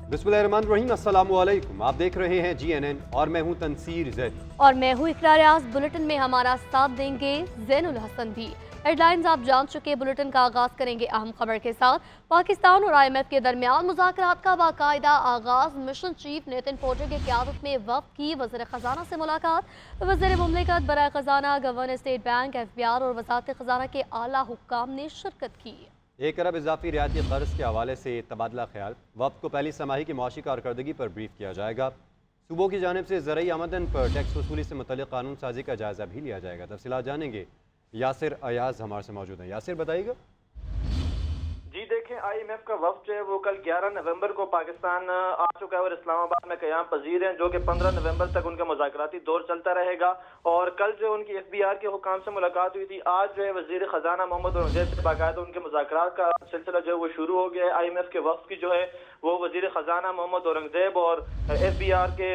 बिस्मिल्लाहिर्रहमानिर्रहीम, अस्सलामु अलैकुम। आप देख रहे हैं GNN और मैं हूं तनसीर जैद। और मैं हूँ इकरार आज़। बुलेटिन में हमारा साथ देंगे ज़ैनुल हसन भी। हेडलाइंस आप जान चुके। बुलेटिन का आगाज करेंगे अहम खबर के साथ। पाकिस्तान और IMF के दरमियान मुज़ाकरात का बाकायदा आगाज। मिशन चीफ नितिन पोटे की क़यादत में वफ़द की वज़ीर ख़जाना से मुलाकात। वज़ीर मुमलिकत बराए ख़जाना, गवर्नर स्टेट बैंक, FBR और वज़ारत ख़जाना के आला हुक्काम ने शिरकत की। 1 अरब इजाफी रियायती कर्ज के हवाले से तबादला ख्याल। वफ़द को पहली समाही की मुआशी कारकर्दगी पर ब्रीफ किया जाएगा। सूबों की जानिब से ज़रई आमदन पर टैक्स वसूली से मुतल्लिक़ कानून साजी का जायज़ा भी लिया जाएगा। तफसीलात जानेंगे। यासिर अयाज हमारे से मौजूद हैं। यासिर, बताइएगा। जी देखें, IMF का वफ़द जो है वो कल 11 नवंबर को पाकिस्तान आ चुका है और इस्लामाबाद में क़याम पजीर हैं, जो कि 15 नवंबर तक उनका मुज़ाकराती दौर चलता रहेगा। और कल जो उनकी FBR के हुकाम से मुलाकात हुई थी, आज जो है वज़ीर ख़जाना मोहम्मद औरंगज़ेब से बाकायदा उनके मुज़ाकरात का सिलसिला जो है वो शुरू हो गया है। IMF के वफ़द की जो है वो वज़ीर ख़जाना मोहम्मद औरंगज़ेब और FBR के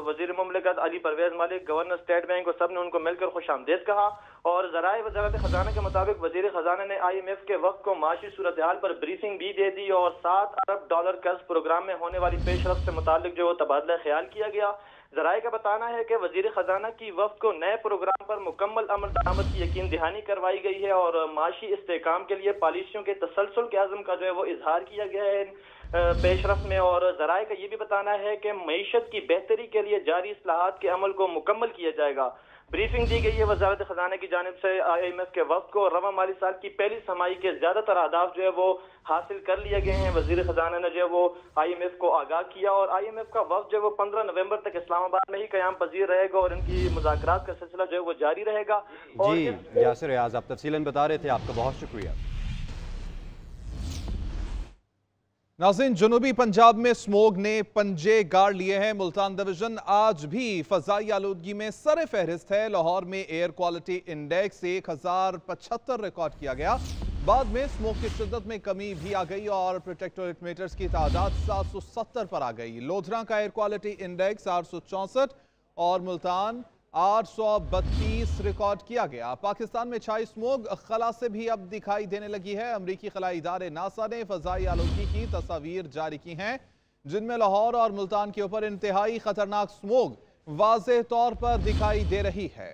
वज़ीर मुमलिकत Ali Parvez Malik, governor state bank, और सब ने उनको मिलकर खुशामदीद कहा। और ज़राए वज़ारत ख़जाना के मुताबिक वज़ीर ख़जाना ने IMF के वफ़द को माशी सूरत हाल पर ब्रीफिंग भी दे दी और $7 अरब कर्ज प्रोग्राम में होने वाली पेशरफ से मुतालिक जो तबादला ख्याल किया गया। ज़राए का बताना है कि वज़ीर ख़जाना की वफ़द को नए प्रोग्राम पर मुकम्मल अमल दरामद की यकीन दहानी करवाई गई है और माशी इस्तेहकाम के लिए पॉलिसियों के तसलसल के आज़म का जो है वो इजहार किया गया है पेशरफ में। और ज़राए का ये भी बताना है कि मईशत की बेहतरी के लिए जारी इस्लाहात के अमल को मुकम्मल किया जाएगा। ब्रीफिंग दी गई है वज़ारत ख़जाना की जानिब से IMF के वफ़द को। रवा माली साल की पहली समाही के ज़्यादातर अहदाफ जो है वो हासिल कर लिए गए हैं। वज़ीर ख़जाना ने जो है वो IMF को आगाह किया और IMF का वफ़द जो है वो 15 नवंबर तक इस्लामाबाद में ही क़याम पजीर रहेगा और इनकी मुज़ाकरात का सिलसिला जो है वो जारी रहेगा। जी यासिर अयाज, आप तफसीलन बता रहे थे, आपका बहुत शुक्रिया। नाज़रीन, जनूबी पंजाब में स्मोग ने पंजे गाड़ लिए हैं। मुल्तान डिवीजन आज भी फजाई आलूदगी में सर फहरिस्त है। लाहौर में एयर क्वालिटी इंडेक्स 1075 रिकॉर्ड किया गया। बाद में स्मोक की शिद्दत में कमी भी आ गई और प्रोटेक्टोरेट मीटर्स की तादाद 770 पर आ गई। लोधरा का एयर क्वालिटी इंडेक्स 864 और मुल्तान 832 रिकॉर्ड किया गया। पाकिस्तान में छाई स्मोग खला से भी अब दिखाई देने लगी है। अमरीकी खलाई इदारे नासा ने फजाई आलूदगी की तस्वीर जारी की हैं, जिनमें लाहौर और मुल्तान के ऊपर इंतहाई खतरनाक स्मोग वाज़ेह तौर पर दिखाई दे रही है।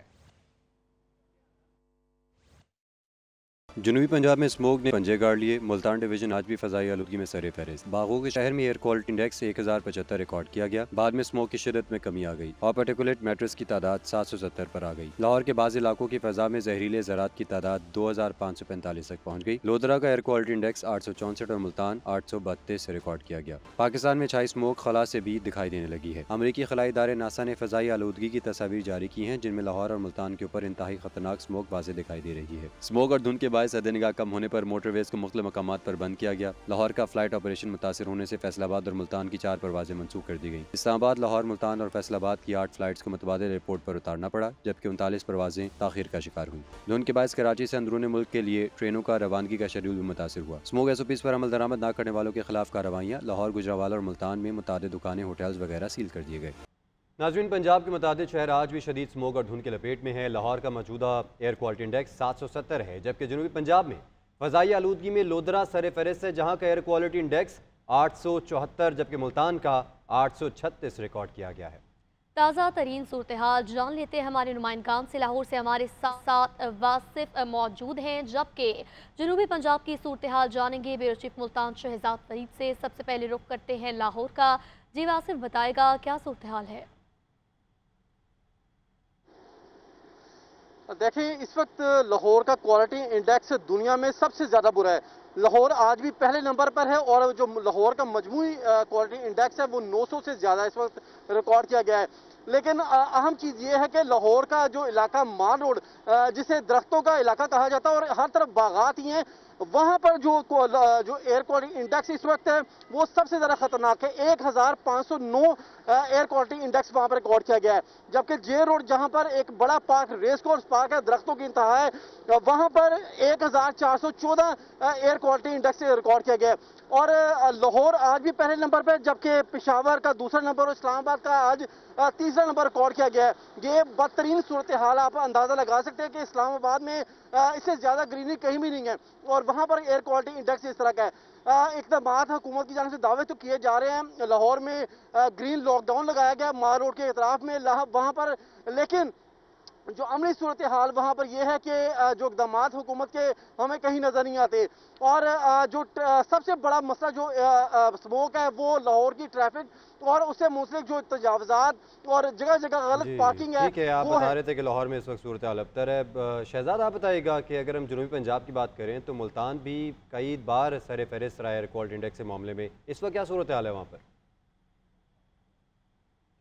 जनूबी पंजाब में स्मोक ने पंजे गाड़ लिए। मुल्तान डिवीजन आज भी फजाई आलूदगी में सरे फहरिस्त। बागों के शहर में एयर क्वालिटी इंडेक्स 1075 रिकॉर्ड किया गया। बाद में स्मोक की शिद्दत में कमी आ गई और पार्टिकुलेट मैटर्स की तादाद 770 पर आ गई। लाहौर के बाज़ इलाकों की फजा में जहरीले ज़रात की तादाद 2545 तक पहुँच गई। लोधरा का एयर क्वालिटी इंडेक्स 864 और मुल्तान 832 रिकॉर्ड किया गया। पाकिस्तान में छाई स्मोक खला से भी दिखाई देने लगी है। अमरीकी खलाई इदारे नासा ने फजाई आलूदगी की तस्वीर जारी की हैं, जिनमें लाहौर और मुल्तान के ऊपर इंतहाई खतरनाक स्मोक वाज़ेह दिखाई दे रही है। स्मोक और धुंध के निगाह कम होने पर मोटरवेज को मुख्तलिफ मकामात पर बंद किया गया। लाहौर का फ्लाइट ऑपरेशन मुतासिर होने से फैसलाबाद और मुल्तान की 4 परवाजें मनसूख कर दी गई। इस्लामाबाद, लाहौर, मुल्तान और फैसलाबाद की 8 फ्लाइट्स को मुतबादिल एयरपोर्ट पर उतारना पड़ा, जबकि 39 परवाजें ताखीर का शिकार हुई। धुंध के बायस कराची से अंदरूनी मुल्क के लिए ट्रेनों का रवानगी का शेड्यूल भी मुतासिर हुआ। स्मोक SOPs पर अमल दरामद न करने वालों के खिलाफ कार्रवाइयाँ। लाहौर, गुजरावाला और मुल्तान में मुतादिद दुकानें, होटल्स वगैरह सील कर दिए गए। नाज़रीन, पंजाब के मुतादिद शहर आज भी शदीद स्मोक और धुंध के लपेट में है। लाहौर का मौजूदा एयर क्वालिटी इंडेक्स 770 है, जबकि जनूबी पंजाब में फजाई आलूदगी में लोधरा सर फहरिस्त है, जहाँ का एयर क्वालिटी इंडेक्स 874 जबकि मुल्तान का 836 रिकॉर्ड किया गया है। ताज़ा तरीन सूरत हाल जान लेते हैं हमारे नुमाइंदगान से। लाहौर से हमारे साथ वासिफ मौजूद हैं, जबकि जनूबी पंजाब की सूरत हाल जानेंगे ब्यूरो चीफ मुल्तान शहजाद फरीद से। सबसे पहले रुख करते हैं लाहौर का। जी वासिफ, बताएगा क्या सूरत हाल है? देखिए, इस वक्त लाहौर का क्वालिटी इंडेक्स दुनिया में सबसे ज़्यादा बुरा है। लाहौर आज भी पहले नंबर पर है और जो लाहौर का मजमूई क्वालिटी इंडेक्स है वो 900 से ज़्यादा इस वक्त रिकॉर्ड किया गया है। लेकिन अहम चीज़ ये है कि लाहौर का जो इलाका मान रोड, जिसे दरख्तों का इलाका कहा जाता है और हर तरफ बागात ही हैं, वहाँ पर जो एयर क्वालिटी इंडेक्स इस वक्त है वो सबसे ज़्यादा खतरनाक है। 1509 एयर क्वालिटी इंडेक्स वहाँ पर रिकॉर्ड किया गया है। जबकि जे रोड, जहाँ पर एक बड़ा पार्क, रेस कोर्स पार्क है, दरख्तों की इंतहा है, वहाँ पर 1414 एयर क्वालिटी इंडेक्स रिकॉर्ड किया गया है। और लाहौर आज भी पहले नंबर पर, जबकि पेशावर का दूसरा नंबर और इस्लामाबाद का आज तीसरा नंबर रिकॉर्ड किया गया है। ये बदतरीन सूरत हाल, आप अंदाजा लगा सकते हैं कि इस्लामाबाद में इससे ज्यादा ग्रीनरी कहीं भी नहीं है और वहां पर एयर क्वालिटी इंडेक्स इस तरह का है। इक़दामात हुकूमत की जानिब से दावे तो किए जा रहे हैं, लाहौर में ग्रीन लॉकडाउन लगाया गया मार रोड के इतराफ में वहां पर, लेकिन जो अमली सूरत हाल वहां पर यह है कि जो इक़दामात हुकूमत के हमें कहीं नजर नहीं आते। और जो सबसे बड़ा मसला जो स्मोक है वो लाहौर की ट्रैफिक और उससे मुंसलिक जो तजावजात और जगह जगह गलत पार्किंग है। ठीक है, आप बता रहे थे कि लाहौर में इस वक्त सूरत हाल अबतर है। शहजाद, आप बताइएगा कि अगर हम जनूबी पंजाब की बात करें तो मुल्तान भी कई बार सर फहरिस्त रहा है एयर क्वालिटी इंडेक्स के मामले में, इस वक्त क्या सूरत हाल है वहाँ पर?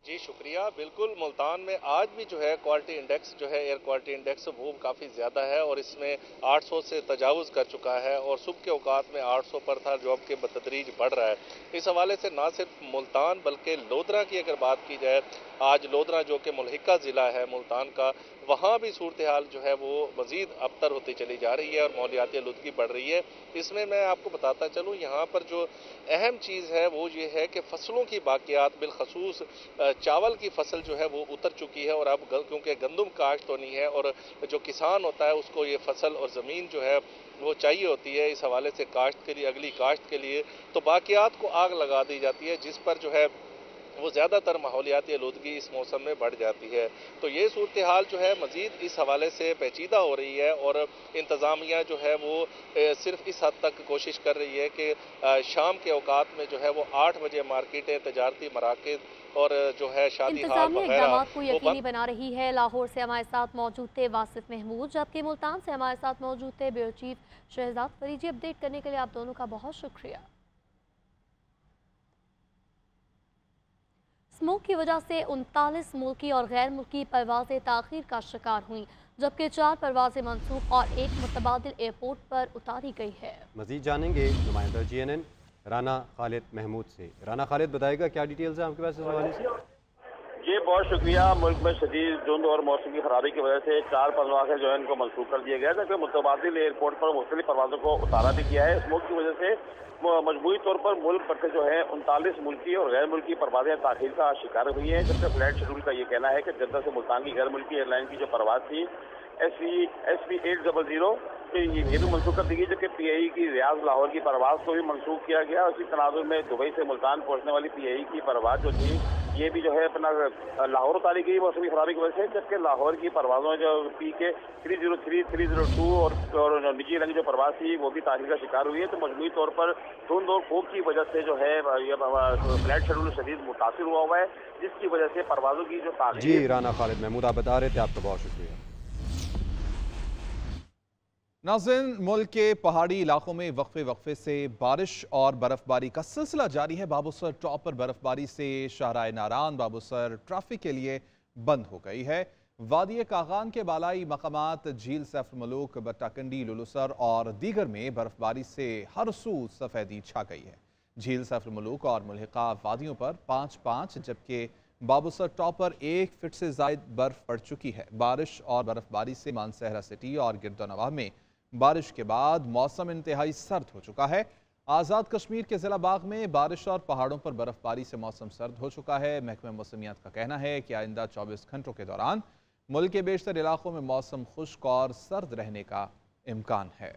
जी शुक्रिया। बिल्कुल, मुल्तान में आज भी जो है क्वालिटी इंडेक्स जो है एयर क्वालिटी इंडेक्स वो काफ़ी ज़्यादा है और इसमें 800 से तजावुज़ कर चुका है और सुबह के औकात में 800 पर था जो अब के बतदरीज बढ़ रहा है। इस हवाले से ना सिर्फ मुल्तान बल्कि लोधरा की अगर बात की जाए, आज लोधरा जो कि मुल्हिका ज़िला है मुल्तान का, वहाँ भी सूरत हाल जो है वो मज़ीद अबतर होती चली जा रही है और माहौलियाती आलूदगी बढ़ रही है। इसमें मैं आपको बताता चलूँ, यहाँ पर जो अहम चीज़ है वो ये है कि फसलों की बाकियात, बिलखसूस चावल की फसल जो है वो उतर चुकी है और अब क्योंकि गंदम काश्त होनी है और जो किसान होता है उसको ये फसल और ज़मीन जो है वो चाहिए होती है, इस हवाले से काश्त के लिए, अगली काश्त के लिए तो बाकियात को आग लगा दी जाती है, जिस पर जो है वो ज़्यादातर माहौलियाती आलूदगी इस मौसम में बढ़ जाती है। तो ये सूरत हाल जो है मज़ीद इस हवाले से पेचीदा हो रही है और इंतज़ामिया जो है वो सिर्फ इस हद तक कोशिश कर रही है कि शाम के औकात में जो है वो 8 बजे मार्केटें, तजारती मराकज़ और जो है शादी हाल वगैरह को यकीनी बना रही है। लाहौर से हमारे साथ मौजूद थे वासिफ महमूद, जबकि मुल्तान से हमारे साथ मौजूद थे ब्यूरो चीफ शहजाद फरीजी। अपडेट करने के लिए आप दोनों का बहुत शुक्रिया। स्मोक की वजह से 39 मुल्की और गैर मुल्की परवाजें ताखीर का शिकार हुई, जबकि 4 परवाजें मनसूख और एक मुतबादिल एयरपोर्ट पर उतारी गई है। मजीद जानेंगे नुमाइंदा GNN राना खालिद महमूद से। राना खालिद, बताएगा क्या डिटेल्स है आपके पास इस हवाले से? जी बहुत शुक्रिया। मुल्क में शदीद धुंध और मौसम की खराबी की वजह से 4 परवाजें जो है इनको मनसूख कर दिया गया, जबकि मुतबादिल एयरपोर्ट पर मुख्तलिफ परवाजों को उतारा भी किया है। स्मोक की वजह से मजबूरी तौर पर मुल्क भर से जो है 39 मुल्की और गैर मुल्की परवाजें ताखीर का शिकार हुई हैं, जबकि फ्लाइट शेड्यूल का ये कहना है कि जद्दा से मुल्तान की गैर मुल्की एयरलाइन की जो परवाज थी SV 800 ये भी मनसूख कर दी गई, जबकि PAE की रियाज लाहौर की परवाज को भी मनसूख किया गया। उसी तनाजुर में दुबई से मुल्तान पहुंचने वाली PAE की परवाज जो थी ये भी जो है अपना लाहौर उतारी गई मौसमी खराबी की वजह से, जबकि लाहौर की परवाजों जो PK 303, 302 और निजी रंग जो परवाज थी वो भी तारीख का शिकार हुई है। तो मजमूई तौर पर धुंध और फूक की वजह से जो है फ्लाइट शेड्यूल शदीद मुतासिर हुआ है, जिसकी वजह से परवाजों की जो तारीख। जी राना खालिद महमूद, आप बता रहे थे, आपका बहुत शुक्रिया। नाज़रीन, मुल्क के पहाड़ी इलाकों में वक्फे से बारिश और बर्फबारी का सिलसिला जारी है। बाबूसर टॉप पर बर्फबारी से शाहराह नारान बाबूसर ट्रैफिक के लिए बंद हो गई है। वादी कागान के बालाई मकामात झील सैफुल मलूक, बट्टाकंडी, लुलुसर और दीगर में बर्फबारी से हर सू सफ़ेदी छा गई है। झील सैफुल मलूक और मुल्हिका वादियों पर 5-5 जबकि बाबूसर टॉप पर 1 फीट से ज़ायद बर्फ पड़ चुकी है। बारिश और बर्फबारी से मानसहरा सिटी और गिरदोनवाह में बारिश के बाद मौसम इंतहाई सर्द हो चुका है। आज़ाद कश्मीर के ज़िला बाग में बारिश और पहाड़ों पर बर्फबारी से मौसम सर्द हो चुका है। महकमे मौसमियात का कहना है कि आइंदा 24 घंटों के दौरान मुल्क के बेशतर इलाकों में मौसम खुश्क और सर्द रहने का इम्कान है।